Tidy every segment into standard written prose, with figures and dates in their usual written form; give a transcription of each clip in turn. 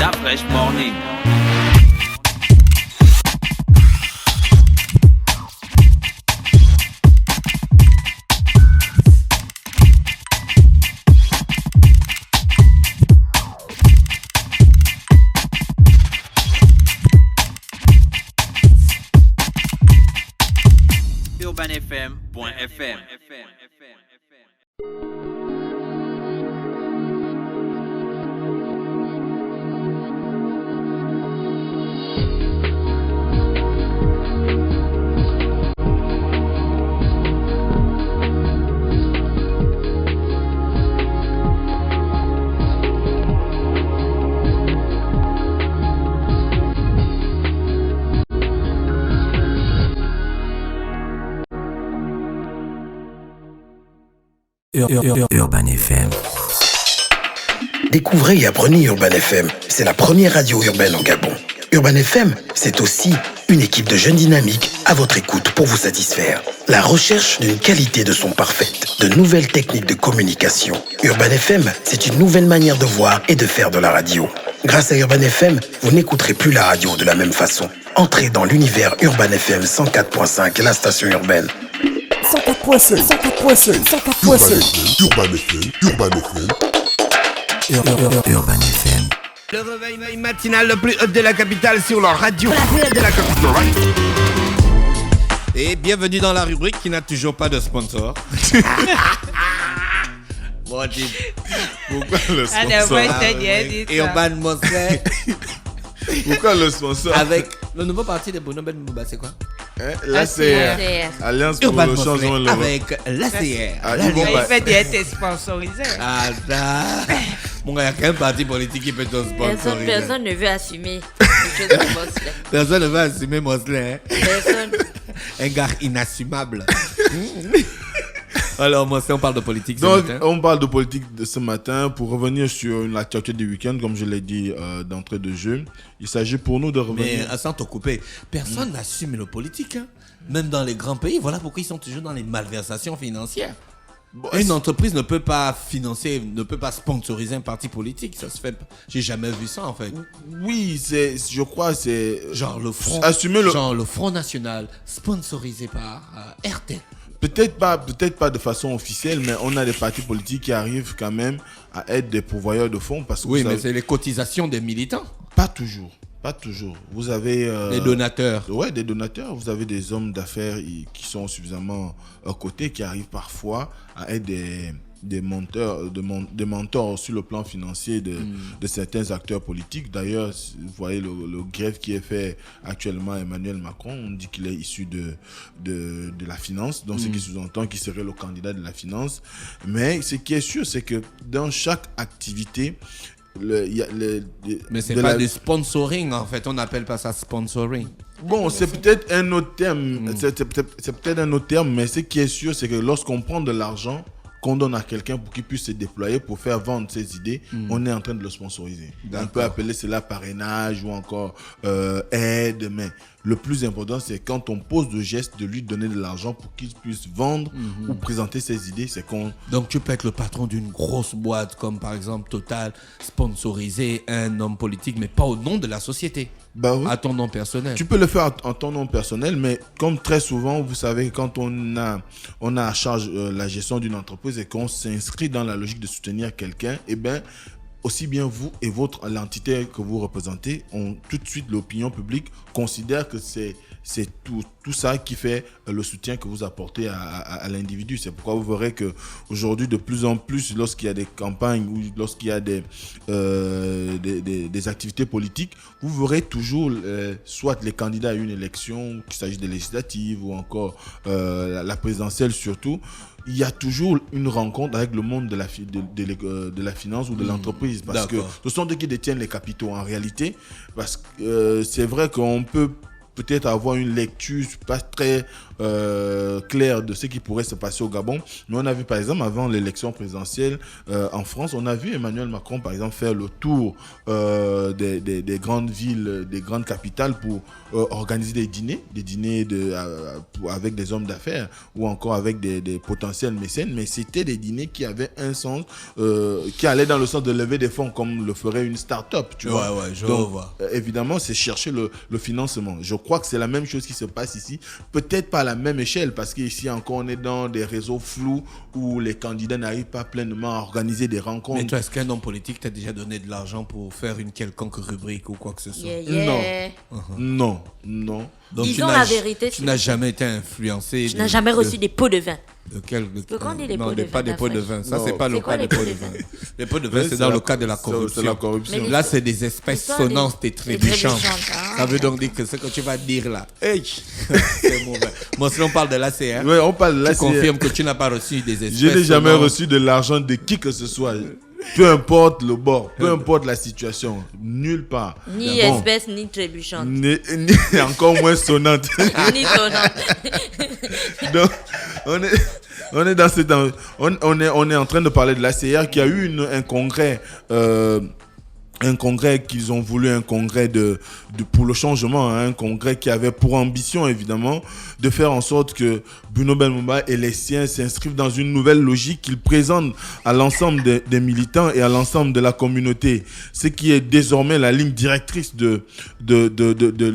La Fresh Morning. UrbanFM.fm. Urban FM. Découvrez et apprenez Urban FM. C'est la première radio urbaine au Gabon. Urban FM, c'est aussi une équipe de jeunes dynamiques à votre écoute pour vous satisfaire. La recherche d'une qualité de son parfaite, de nouvelles techniques de communication. Urban FM, c'est une nouvelle manière de voir et de faire de la radio. Grâce à Urban FM, vous n'écouterez plus la radio de la même façon. Entrez dans l'univers Urban FM 104.5, la station urbaine. 104.5, 104.5, 104.5. Urban FM. Urban FM. Le réveil matinal le plus hot de la capitale sur leur radio. La plus haute de la capitale. Et bienvenue dans la rubrique qui n'a toujours pas de sponsor. Bon, pourquoi le sponsor Urban Mosley. Pourquoi le sponsor? Avec le nouveau parti de Bruno Ben Mouba, c'est quoi? Là, c'est Alliance pour Urban le changement Mosley avec l'ACR. Il fait des être sponsorisé. Ah, mon gars, il y a qu'un parti politique qui peut te sponsoriser. Personne ne veut assumer. Personne ne veut assumer Mosley. Hein? Personne. Un gars inassumable. Alors, Mosley, on parle de politique ce Donc, matin. on parle de politique de ce matin pour revenir sur l'actualité du week-end, comme je l'ai dit d'entrée de jeu. Il s'agit pour nous de revenir. Mais sans te couper, personne n'assume le politique. Hein? Même dans les grands pays, voilà pourquoi ils sont toujours dans les malversations financières. Bon, une entreprise ne peut pas financer, ne peut pas sponsoriser un parti politique. Ça se fait. J'ai jamais vu ça en fait. Oui, je crois c'est genre le Front. Assumer le. Genre le Front National sponsorisé par RT. Peut-être pas de façon officielle, mais on a des partis politiques qui arrivent quand même à être des pourvoyeurs de fonds parce que oui, mais c'est les cotisations des militants. Pas toujours. Vous avez des donateurs. Ouais, des donateurs. Vous avez des hommes d'affaires qui sont suffisamment cotés, qui arrivent parfois à être des mentors sur le plan financier de certains acteurs politiques. D'ailleurs, vous voyez le greffe qui est fait actuellement à Emmanuel Macron, on dit qu'il est issu de la finance, donc ce qui sous-entend qu'il serait le candidat de la finance. Mais ce qui est sûr, c'est que dans chaque activité, mais c'est pas du sponsoring en fait, on n'appelle pas ça sponsoring. Bon, c'est peut-être un autre terme, c'est peut-être un autre terme, mais ce qui est sûr, c'est que lorsqu'on prend de l'argent qu'on donne à quelqu'un pour qu'il puisse se déployer pour faire vendre ses idées, on est en train de le sponsoriser. On peut appeler cela parrainage ou encore aide, mais le plus important, c'est quand on pose le geste de lui donner de l'argent pour qu'il puisse vendre ou présenter ses idées, c'est qu'on... Donc tu peux être le patron d'une grosse boîte comme par exemple Total, sponsoriser un homme politique, mais pas au nom de la société. Bah oui. À ton nom personnel. Tu peux le faire en ton nom personnel, mais comme très souvent, vous savez, quand on a à charge la gestion d'une entreprise et qu'on s'inscrit dans la logique de soutenir quelqu'un, eh bien, aussi bien vous et l'entité que vous représentez, tout de suite l'opinion publique considère que c'est tout ça qui fait le soutien que vous apportez à l'individu. C'est pourquoi vous verrez qu'aujourd'hui, de plus en plus, lorsqu'il y a des campagnes ou lorsqu'il y a des activités politiques, vous verrez toujours soit les candidats à une élection, qu'il s'agisse des législatives ou encore la présidentielle surtout, il y a toujours une rencontre avec le monde de la finance ou de l'entreprise, parce que ce sont eux qui détiennent les capitaux en réalité. Parce que c'est vrai qu'on peut être avoir une lecture pas très clair de ce qui pourrait se passer au Gabon. Mais on a vu par exemple avant l'élection présidentielle en France, on a vu Emmanuel Macron par exemple faire le tour des grandes villes, des grandes capitales pour organiser des dîners avec des hommes d'affaires ou encore avec des potentiels mécènes, mais c'était des dîners qui avaient un sens, qui allaient dans le sens de lever des fonds comme le ferait une start-up, tu vois. Je Donc, vois. Évidemment, c'est chercher le financement. Je crois que c'est la même chose qui se passe ici, peut-être pas à la même échelle, parce qu'ici encore on est dans des réseaux flous où les candidats n'arrivent pas pleinement à organiser des rencontres. Mais toi, est-ce qu'un homme politique t'a déjà donné de l'argent pour faire une quelconque rubrique ou quoi que ce soit? Non. Donc, Disons la vérité. Tu n'as jamais été influencé. Tu n'as jamais reçu des pots de vin. Quand on dit des non, pots de pas vin, des pots de vin. Ça, Non. c'est pas le C'est quoi cas des les pots de vin. Les pots de vin, c'est dans le cas de la corruption. C'est la corruption. Mais Là, c'est des espèces L'histoire sonnantes des- et trébuchantes. trébuchantes, Ça veut donc dire que ce que tu vas dire là, c'est mauvais. Bon, si on parle de l'ACR, Ouais, on parle là. tu confirmes que tu n'as pas reçu des espèces Je n'ai jamais sonnantes. reçu de l'argent de qui que ce soit. Peu importe le bord, peu importe la situation, nulle part. Ni Bon, espèce, ni trébuchante. ni encore moins sonnante. Ni sonnante. Donc, on est dans cette, on est en train de parler de l'ACR qui a eu un congrès. Un congrès qu'ils ont voulu, un congrès pour le changement, hein, un congrès qui avait pour ambition évidemment de faire en sorte que Bruno Ben-Mouma et les siens s'inscrivent dans une nouvelle logique qu'ils présentent à l'ensemble des militants et à l'ensemble de la communauté. Ce qui est désormais la ligne directrice de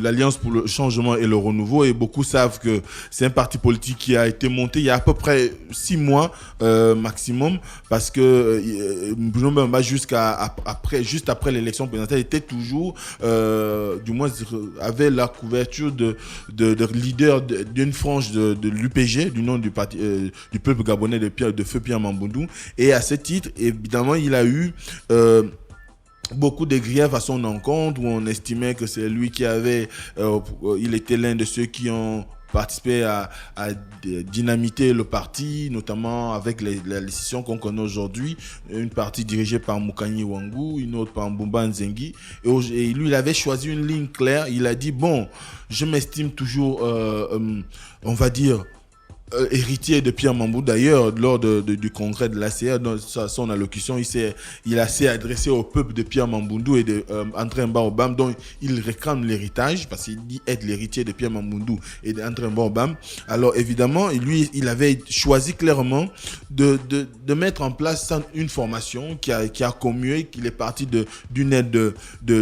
l'Alliance pour le changement et le renouveau. Et beaucoup savent que c'est un parti politique qui a été monté il y a à peu près 6 mois maximum, parce que Bruno Ben-Mouma juste après l'élection présidentielle était toujours, du moins avait la couverture de leader d'une frange de l'UPG, du nom du parti du peuple gabonais de feu Pierre Mamboundou. Et à ce titre, évidemment, il a eu beaucoup de griefs à son encontre, où on estimait que c'est lui qui avait, il était l'un de ceux qui ont participé à dynamiter le parti, notamment avec la décision qu'on connaît aujourd'hui, une partie dirigée par Moukani Wangou, une autre par Mbumba Nzengi, et lui il avait choisi une ligne claire. Il a dit bon, je m'estime toujours on va dire héritier de Pierre Mamboundou. D'ailleurs, lors du congrès de l'ACR, dans son allocution, il a s'est adressé au peuple de Pierre Mamboundou et de André Mba-Obam, dont il réclame l'héritage, parce qu'il dit être l'héritier de Pierre Mamboundou et d'André Mba-Obam. Alors évidemment, lui, il avait choisi clairement de mettre en place une formation qui a commué, qu'il est parti d'une aide de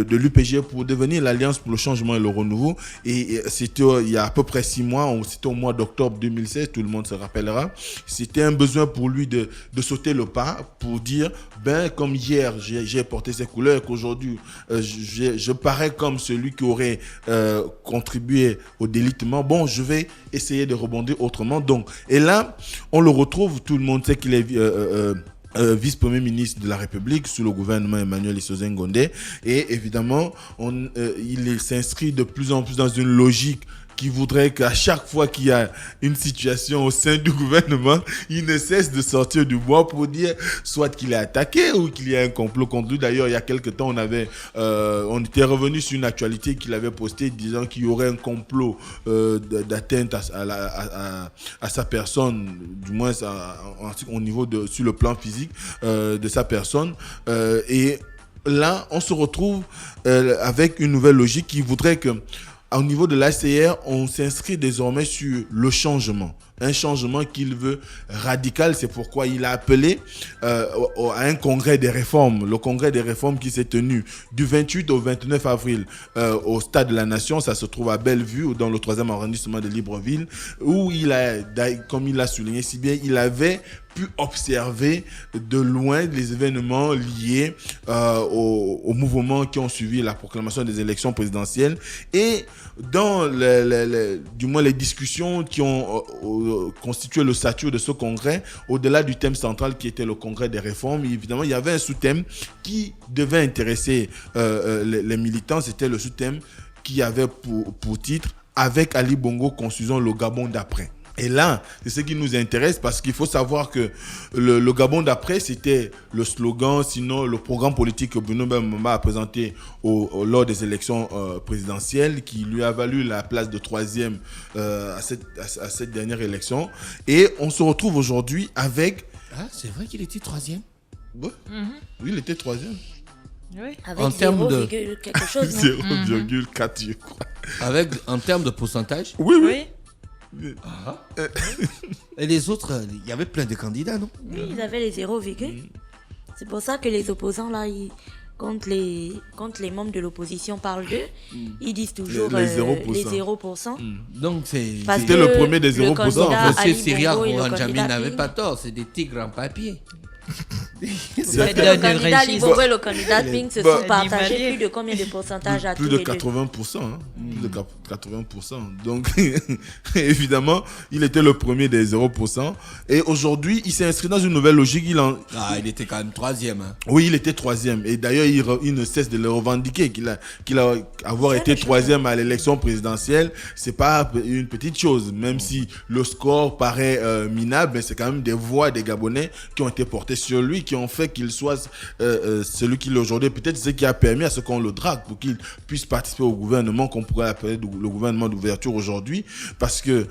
l'UPG pour devenir l'Alliance pour le changement et le renouveau. Et c'était il y a à peu près 6 mois, c'était au mois d'octobre 2016, tout le monde se rappellera. C'était un besoin pour lui de sauter le pas, pour dire, comme hier j'ai porté ces couleurs, qu'aujourd'hui je parais comme celui qui aurait contribué au délitement. Bon, je vais essayer de rebondir autrement. Donc, et là, on le retrouve, tout le monde sait qu'il est vice-premier ministre de la République sous le gouvernement Emmanuel Isozen Gondé, et évidemment il s'inscrit de plus en plus dans une logique qui voudrait qu'à chaque fois qu'il y a une situation au sein du gouvernement, il ne cesse de sortir du bois pour dire soit qu'il est attaqué ou qu'il y a un complot contre lui. D'ailleurs, il y a quelque temps, on était revenu sur une actualité qu'il avait postée disant qu'il y aurait un complot d'atteinte à sa personne, du moins au niveau sur le plan physique de sa personne. Et là, on se retrouve avec une nouvelle logique qui voudrait que, au niveau de l'ACR, on s'inscrit désormais sur le changement. Un changement qu'il veut radical. C'est pourquoi il a appelé à un congrès des réformes. Le congrès des réformes qui s'est tenu du 28 au 29 avril au Stade de la Nation. Ça se trouve à Bellevue, dans le 3e arrondissement de Libreville, où comme il l'a souligné si bien, il avait pu observer de loin les événements liés aux mouvements qui ont suivi la proclamation des élections présidentielles, et dans du moins les discussions qui ont constitué le statut de ce congrès, au-delà du thème central qui était le congrès des réformes, évidemment il y avait un sous-thème qui devait intéresser les militants. C'était le sous-thème qui avait pour titre « Avec Ali Bongo, construisons le Gabon d'après ». Et là, c'est ce qui nous intéresse parce qu'il faut savoir que le Gabon d'après, c'était le slogan, sinon le programme politique que Bruno Bembemba a présenté lors des élections présidentielles qui lui a valu la place de 3e à cette dernière élection. Et on se retrouve aujourd'hui avec... Ah, c'est vrai qu'il était 3e. Ouais. Oui, il était 3e. Oui. Avec En termes 0, de- quelque chose. non 0,4, je crois. En termes de pourcentage. Oui. Oui. Et les autres, il y avait plein de candidats, non? Oui, ils avaient les 0, c'est pour ça que les opposants, là, quand les membres de l'opposition parlent d'eux, ils disent toujours Les 0%. les 0%. Donc Parce C'était que le premier des 0%, le en candidat fait. Ali Monsieur Syria Bongo et le Rouranjami candidat n'avait Ping. pas tort, c'est des tigres en papier. Parce que le donne candidat une Ali régie. Bongo et le candidat Ping se Bah, sont partagés Animalier. plus de combien de pourcentage à Plus tous de les deux. 80%. Plus de 80%. Donc, évidemment, il était le premier des 0%. Et aujourd'hui, il s'est inscrit dans une nouvelle logique. Il était quand même 3e. Hein. Oui, il était 3e. Et d'ailleurs, il ne cesse de le revendiquer. Qu'il a avoir été 3e à l'élection présidentielle, c'est pas une petite chose. Même si le score paraît minable, mais c'est quand même des voix des Gabonais qui ont été portées sur lui, qui ont fait qu'il soit celui qu'il est aujourd'hui. Peut-être ce qui a permis à ce qu'on le drague pour qu'il puisse participer au gouvernement qu'on pourrait appeler le gouvernement d'ouverture aujourd'hui. Parce que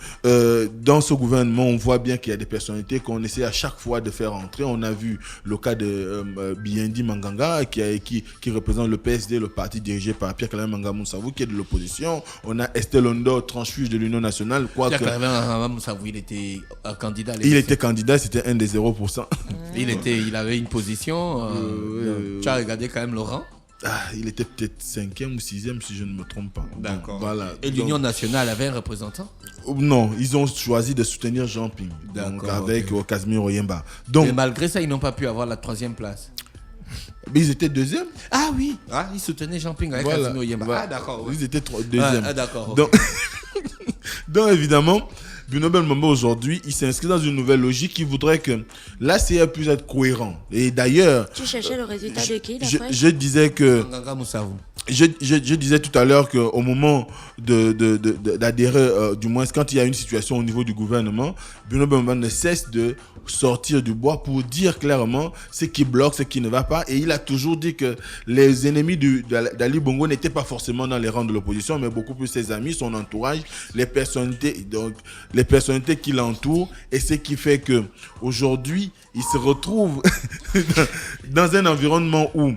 dans ce gouvernement, on voit bien qu'il y a des personnalités qu'on essaie à chaque fois de faire entrer. On a vu le cas de Biendi Manganga qui représente le PSD, le parti dirigé par Pierre-Claver Mangaba-Moussavou, qui est de l'opposition. On a Estelle Ondo, transfuge de l'Union nationale. Pierre-Claver Mangaba-Moussavou, il était un candidat. Il était candidat, c'était un des 0%. Il avait une position. Tu as regardé quand même Laurent. Il était peut-être 5e ou 6e si je ne me trompe pas. D'accord. Donc, voilà. Et l'Union nationale avait un représentant. Non, ils ont choisi de soutenir Jean Ping. Donc avec Casimir Oyemba. Donc, mais malgré ça, ils n'ont pas pu avoir la 3e place. Mais ils étaient 2e. Ah oui. Ils soutenaient Jean Ping avec Casimir Oyemba. Voilà. Ah d'accord. Ouais. Ils étaient 2e. Ah d'accord. Donc, donc évidemment, Bruno Bembemba aujourd'hui, il s'inscrit dans une nouvelle logique qui voudrait que la CA puisse être cohérent. Et d'ailleurs, Tu cherchais le résultat de qui, d'après je disais que Manganga Moussavou. je disais tout à l'heure qu'au moment d'adhérer, du moins quand il y a une situation au niveau du gouvernement, Bruno Bembemba ne cesse de sortir du bois pour dire clairement ce qui bloque, ce qui ne va pas. Et il a toujours dit que les ennemis d'Ali Bongo n'étaient pas forcément dans les rangs de l'opposition, mais beaucoup plus ses amis, son entourage, les personnalités qui l'entourent. Et ce qui fait que aujourd'hui, il se retrouve dans un environnement où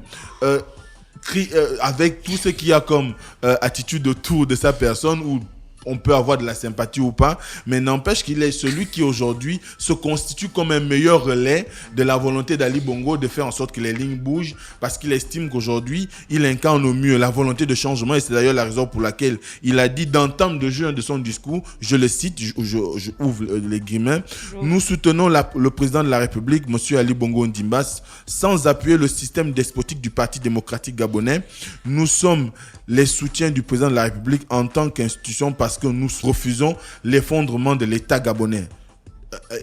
avec tout ce qu'il y a comme attitude autour de sa personne, où on peut avoir de la sympathie ou pas, mais n'empêche qu'il est celui qui aujourd'hui se constitue comme un meilleur relais de la volonté d'Ali Bongo de faire en sorte que les lignes bougent, parce qu'il estime qu'aujourd'hui il incarne au mieux la volonté de changement. Et c'est d'ailleurs la raison pour laquelle il a dit d'entame de jeu de son discours, je le cite, je ouvre les guillemets: nous soutenons le président de la République, monsieur Ali Bongo Ondimba, sans appuyer le système despotique du Parti démocratique gabonais. Nous sommes les soutiens du président de la République en tant qu'institution parce que nous refusons l'effondrement de l'État gabonais.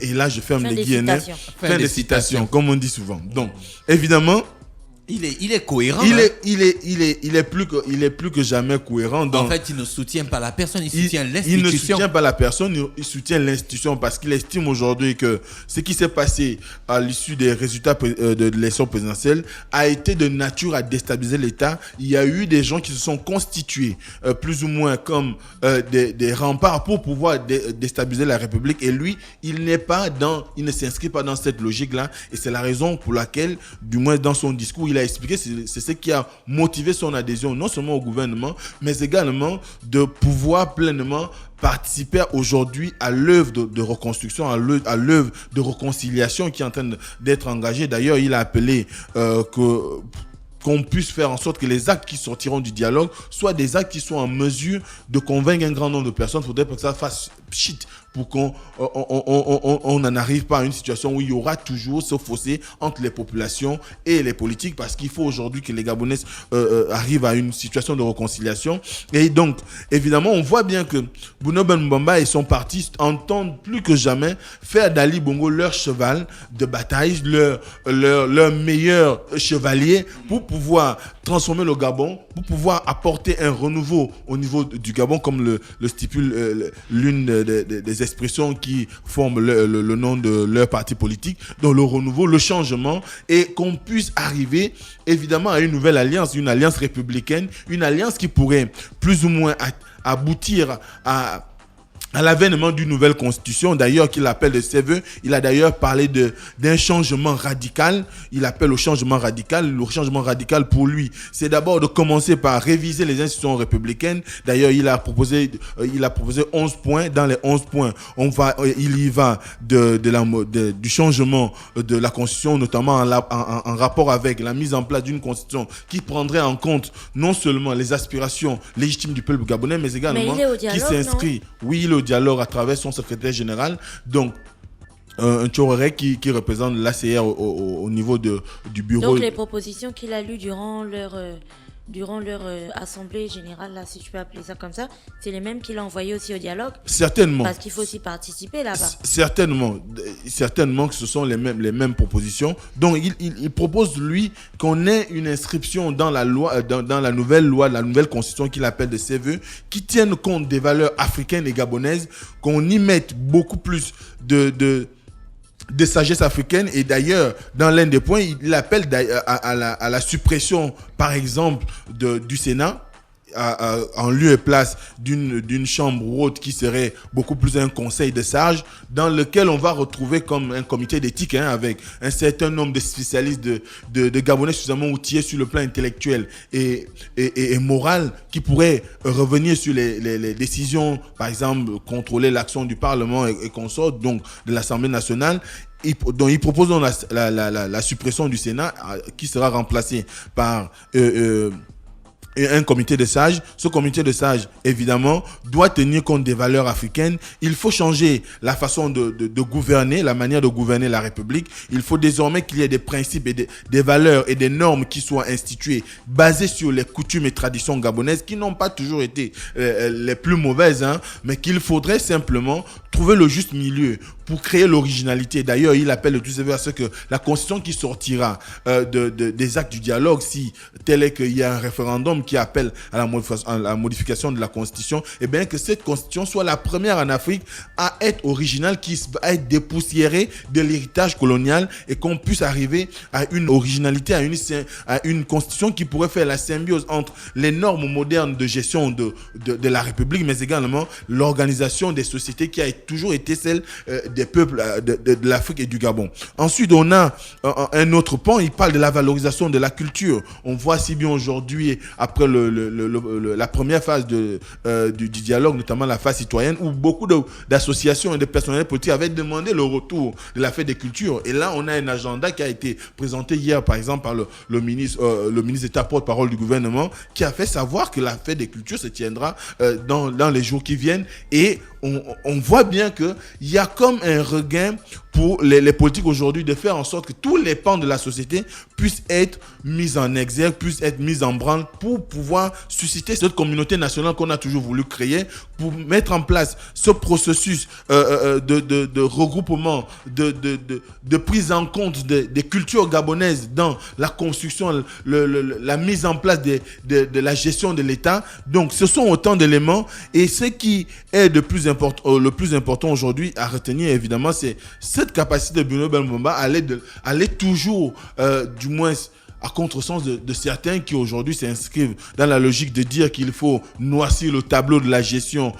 Et là, je ferme les guillemets. Fin de citation, comme on dit souvent. Donc, évidemment, il est cohérent. Il est plus que jamais cohérent. En fait, il ne soutient pas la personne, il soutient l'institution. Il ne soutient pas la personne, il soutient l'institution, parce qu'il estime aujourd'hui que ce qui s'est passé à l'issue des résultats de l'élection présidentielle a été de nature à déstabiliser l'État. Il y a eu des gens qui se sont constitués plus ou moins comme des remparts pour pouvoir déstabiliser la République. Et lui, il ne s'inscrit pas dans cette logique-là. Et c'est la raison pour laquelle, du moins dans son discours, il a expliqué, c'est ce qui a motivé son adhésion non seulement au gouvernement, mais également de pouvoir pleinement participer aujourd'hui à l'œuvre de reconstruction, à l'œuvre de réconciliation qui est en train d'être engagée. D'ailleurs, il a appelé qu'on puisse faire en sorte que les actes qui sortiront du dialogue soient des actes qui soient en mesure de convaincre un grand nombre de personnes. Il faudrait que ça fasse shit pour qu'on n'en arrive pas à une situation où il y aura toujours ce fossé entre les populations et les politiques, parce qu'il faut aujourd'hui que les Gabonais arrivent à une situation de réconciliation. Et donc, évidemment, on voit bien que Bruno Bembemba et son parti entendent plus que jamais faire d'Ali Bongo leur cheval de bataille, leur meilleur chevalier pour pouvoir transformer le Gabon, pour pouvoir apporter un renouveau au niveau du Gabon, comme le stipule l'une des expressions qui forment le nom de leur parti politique, donc le renouveau, le changement, et qu'on puisse arriver évidemment à une nouvelle alliance, une alliance républicaine, une alliance qui pourrait plus ou moins aboutir à l'avènement d'une nouvelle constitution, d'ailleurs qu'il appelle de ses voeux. Il a d'ailleurs parlé d'un changement radical. Il appelle au changement radical. Le changement radical pour lui, c'est d'abord de commencer par réviser les institutions républicaines. D'ailleurs, il a proposé 11 points. Dans les 11 points, il y va du changement de la constitution, notamment en rapport avec la mise en place d'une constitution qui prendrait en compte non seulement les aspirations légitimes du peuple gabonais, mais également qui s'inscrit. Oui, il est au dialogue à travers son secrétaire général, donc un Tchorere qui représente l'ACR au niveau du bureau. Donc les propositions qu'il a lues durant leur assemblée générale, là, si je peux appeler ça comme ça, c'est les mêmes qu'il a envoyés aussi au dialogue. Certainement. Parce qu'il faut aussi participer là-bas. Certainement que ce sont les mêmes propositions. Donc il propose lui qu'on ait une inscription dans la loi, dans la nouvelle loi, la nouvelle constitution qu'il appelle de ses voeux, qui tienne compte des valeurs africaines et gabonaises, qu'on y mette beaucoup plus de sagesse africaine. Et d'ailleurs, dans l'un des points, il appelle à la suppression, par exemple, du Sénat, en lieu et place d'une chambre haute qui serait beaucoup plus un conseil de sages, dans lequel on va retrouver comme un comité d'éthique, avec un certain nombre de spécialistes de Gabonais suffisamment outillés sur le plan intellectuel et moral, qui pourraient revenir sur les décisions, par exemple, contrôler l'action du Parlement et consorts, donc de l'Assemblée nationale. Donc, il propose la suppression du Sénat, qui sera remplacé par un comité de sages. Ce comité de sages, évidemment, doit tenir compte des valeurs africaines. Il faut changer la façon de gouverner, la manière de gouverner la République. Il faut désormais qu'il y ait des principes et des valeurs et des normes qui soient instituées, basées sur les coutumes et traditions gabonaises, qui n'ont pas toujours été les plus mauvaises, mais qu'il faudrait simplement trouver le juste milieu pour créer l'originalité. D'ailleurs, il appelle de tous ses voeux à ce que la constitution qui sortira des actes du dialogue, si tel est qu'il y a un référendum qui appelle à la modification de la constitution, et bien que cette constitution soit la première en Afrique à être originale, à être dépoussiérée de l'héritage colonial, et qu'on puisse arriver à une originalité, à une constitution qui pourrait faire la symbiose entre les normes modernes de gestion de la République, mais également l'organisation des sociétés qui a toujours été celle des peuples de l'Afrique et du Gabon. Ensuite, on a un autre pan, il parle de la valorisation de la culture. On voit si bien aujourd'hui, après la première phase du dialogue, notamment la phase citoyenne, où beaucoup d'associations et de personnels politiques avaient demandé le retour de la fête des cultures. Et là, on a un agenda qui a été présenté hier, par exemple, par le ministre d'État porte-parole du gouvernement, qui a fait savoir que la fête des cultures se tiendra dans les jours qui viennent. Et on voit bien qu'il y a comme un regain pour les politiques aujourd'hui de faire en sorte que tous les pans de la société puissent être mis en exergue, puissent être mis en branle pour pouvoir susciter cette communauté nationale qu'on a toujours voulu créer, pour mettre en place ce processus de regroupement, de prise en compte des cultures gabonaises dans la construction, la mise en place de la gestion de l'État. Donc ce sont autant d'éléments, et ce qui est le plus important aujourd'hui à retenir, évidemment, c'est cette capacité de Bruno Belmondo à aller toujours, du moins à contresens de certains qui aujourd'hui s'inscrivent dans la logique de dire qu'il faut noircir le tableau de la gestion,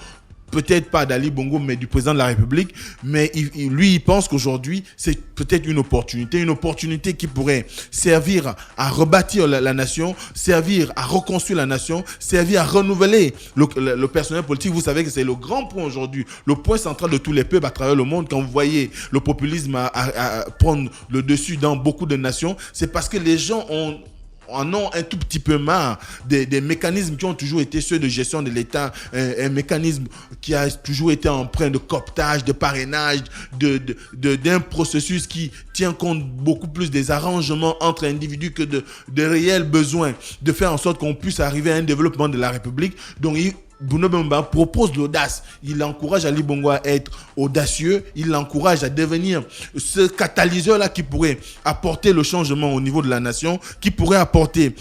peut-être pas d'Ali Bongo, mais du président de la République. Mais lui, il pense qu'aujourd'hui, c'est peut-être une opportunité qui pourrait servir à rebâtir la nation, servir à reconstruire la nation, servir à renouveler le personnel politique. Vous savez que c'est le grand point aujourd'hui, le point central de tous les peuples à travers le monde. Quand vous voyez le populisme à prendre le dessus dans beaucoup de nations, c'est parce que les gens en ont un tout petit peu marre des mécanismes qui ont toujours été ceux de gestion de l'État, un mécanisme qui a toujours été empreint de cooptage, de parrainage, d'un processus qui tient compte beaucoup plus des arrangements entre individus que de réels besoins, de faire en sorte qu'on puisse arriver à un développement de la République. Donc Bruno Bemba propose l'audace. Il encourage Ali Bongo à être audacieux. Il l'encourage à devenir ce catalyseur-là qui pourrait apporter le changement au niveau de la nation, qui pourrait apporter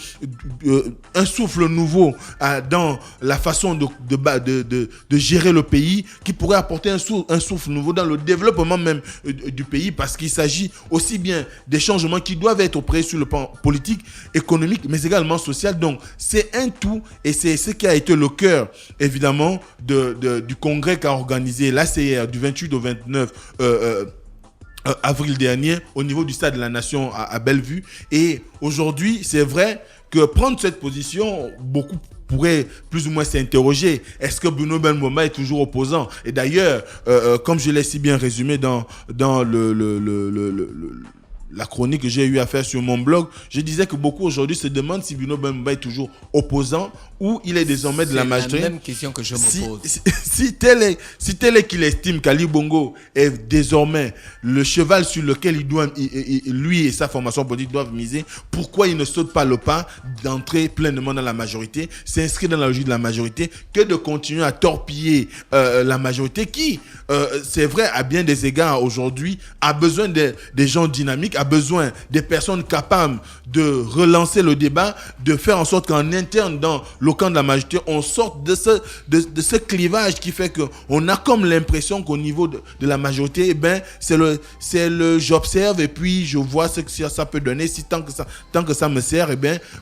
un souffle nouveau dans la façon de gérer le pays, qui pourrait apporter un souffle nouveau dans le développement même du pays, parce qu'il s'agit aussi bien des changements qui doivent être opérés sur le plan politique, économique, mais également social. Donc, c'est un tout, et c'est ce qui a été le cœur évidemment du congrès qu'a organisé l'ACR du 28 au 29 avril dernier au niveau du Stade de la Nation à Bellevue. Et aujourd'hui, c'est vrai que prendre cette position, beaucoup pourraient plus ou moins s'interroger. Est-ce que Bruno Bemba est toujours opposant? Et d'ailleurs, comme je l'ai si bien résumé dans la chronique que j'ai eu à faire sur mon blog, je disais que beaucoup aujourd'hui se demandent si Bruno Bemba est toujours opposant ou il est désormais de la majorité. C'est la même question que je me pose. Si tel est qu'il estime qu'Ali Bongo est désormais le cheval sur lequel lui et sa formation politique doivent miser, pourquoi il ne saute pas le pas d'entrer pleinement dans la majorité, s'inscrire dans la logique de la majorité, que de continuer à torpiller la majorité qui, c'est vrai, à bien des égards aujourd'hui, a besoin des gens dynamiques, a besoin des personnes capables de relancer le débat, de faire en sorte qu'en interne, dans le camp de la majorité, on sorte de ce clivage qui fait qu'on a comme l'impression qu'au niveau de la majorité, c'est le j'observe et puis je vois ce que ça peut donner. Si tant que ça me sert,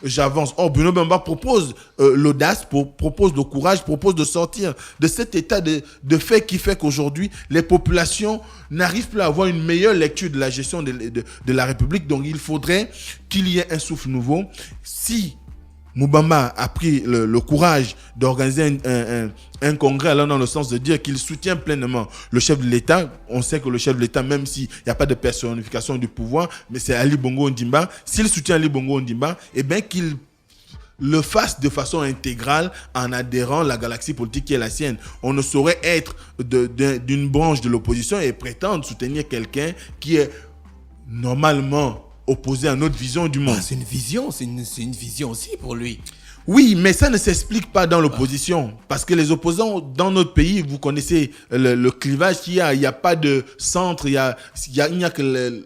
j'avance. Or, Bruno Bemba propose l'audace, propose le courage, propose de sortir de cet état de fait qui fait qu'aujourd'hui, les populations n'arrivent plus à avoir une meilleure lecture de la gestion de la République. Donc, il faudrait qu'il y ait un souffle nouveau. Si Moubamba a pris le courage d'organiser un congrès allant dans le sens de dire qu'il soutient pleinement le chef de l'État. On sait que le chef de l'État, même s'il n'y a pas de personnification du pouvoir, mais c'est Ali Bongo Ondimba. S'il soutient Ali Bongo Ondimba, qu'il le fasse de façon intégrale en adhérant à la galaxie politique qui est la sienne. On ne saurait être d'une branche de l'opposition et prétendre soutenir quelqu'un qui est normalement opposé à notre vision du monde. C'est une vision, c'est une vision aussi pour lui. Oui, mais ça ne s'explique pas dans l'opposition. Parce que les opposants dans notre pays, vous connaissez le clivage qu'il y a. Il n'y a pas de centre, il n'y a que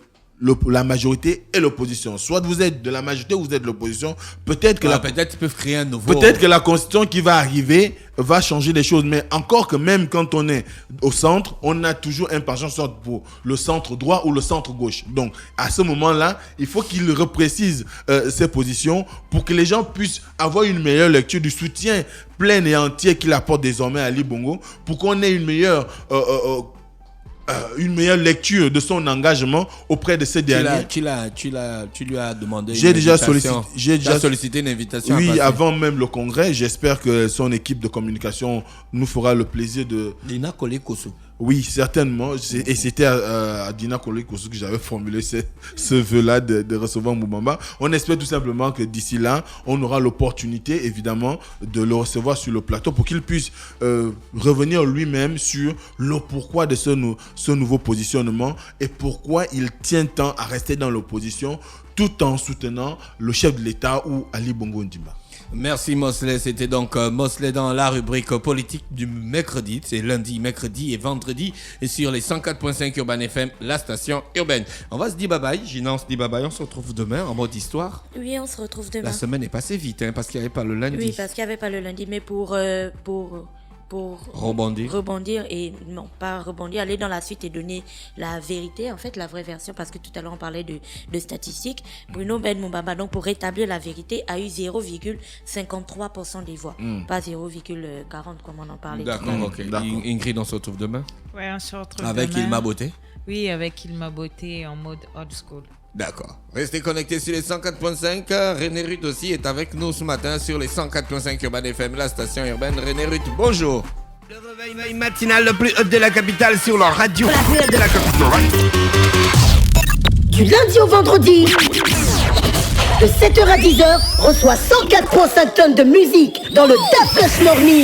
la majorité et l'opposition. Soit vous êtes de la majorité ou vous êtes de l'opposition. Peut-être qu'ils peuvent créer un nouveau. Peut-être que la constitution qui va arriver va changer les choses. Mais encore que même quand on est au centre, on a toujours un penchant soit pour le centre droit ou le centre gauche. Donc, à ce moment-là, il faut qu'il reprécise ses positions pour que les gens puissent avoir une meilleure lecture du soutien plein et entier qu'il apporte désormais à Ali Bongo, pour qu'on ait une meilleure lecture de son engagement auprès de ces derniers. Tu lui as demandé J'ai déjà sollicité une invitation. Oui, avant même le congrès. J'espère que son équipe de communication nous fera le plaisir de... Dina Kole-Kosso. Oui, certainement. Et c'était à Dina Kole-Kosso que j'avais formulé ce vœu-là de recevoir Moubamba. On espère tout simplement que d'ici là, on aura l'opportunité, évidemment, de le recevoir sur le plateau pour qu'il puisse revenir lui-même sur le pourquoi de ce nouveau positionnement et pourquoi il tient tant à rester dans l'opposition tout en soutenant le chef de l'État ou Ali Bongo Ondimba. Merci Mosley, c'était donc Mosley dans la rubrique politique du mercredi, c'est lundi, mercredi et vendredi et sur les 104.5 Urban FM, la station urbaine. On va se dire bye bye, Gina, on se dit bye bye, on se retrouve demain en mode histoire. Oui, on se retrouve demain. La semaine est passée vite parce qu'il n'y avait pas le lundi. Oui, parce qu'il n'y avait pas le lundi, mais pour rebondir et non pas rebondir, aller dans la suite et donner la vérité, en fait la vraie version, parce que tout à l'heure on parlait de statistiques. Bruno Bemba, donc pour rétablir la vérité, a eu 0,53% des voix, pas 0,40 comme on en parlait. D'accord, ok. Ingrid, on se retrouve demain. Ouais, on se retrouve avec demain. Ilma Beauté. Oui, avec Ilma Beauté en mode old school. D'accord. Restez connectés sur les 104.5. René Ruth aussi est avec nous ce matin sur les 104.5 Urban FM, la station urbaine. René Ruth, bonjour. Le réveil matinal le plus haut de la capitale sur leur radio. La plus haute de la capitale. Du lundi au vendredi, de 7h à 10h, reçoit 104.5 tonnes de musique dans le DAF Morning.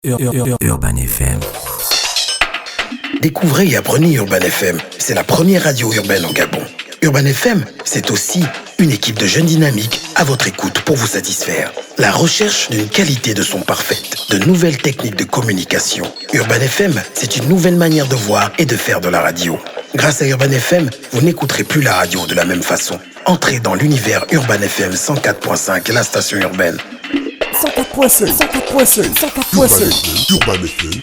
Urban FM. Découvrez et apprenez Urban FM. C'est la première radio urbaine au Gabon. Urban FM, c'est aussi une équipe de jeunes dynamiques à votre écoute pour vous satisfaire. La recherche d'une qualité de son parfaite, de nouvelles techniques de communication. Urban FM, c'est une nouvelle manière de voir et de faire de la radio. Grâce à Urban FM, vous n'écouterez plus la radio de la même façon. Entrez dans l'univers Urban FM 104.5, la station urbaine. 104.5, 104.5, 104.5. Urban FM.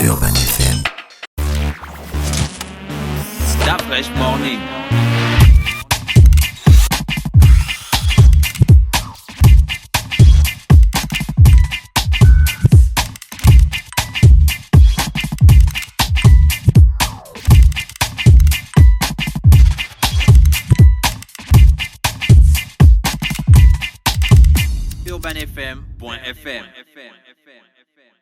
Urban FM. Stop Fresh Morning. UrbanFM.fm